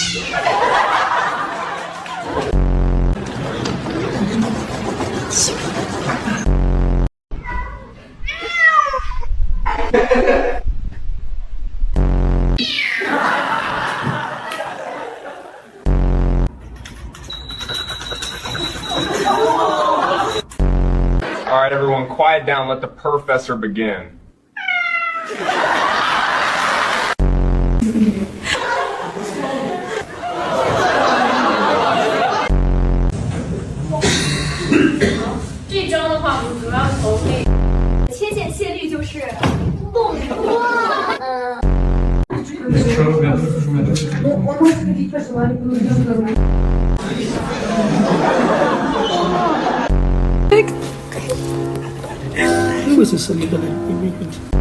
All right, everyone, quiet down. Let the professor begin. 这张的话，我们主要投那切线切率就是动Questo sta lì da me,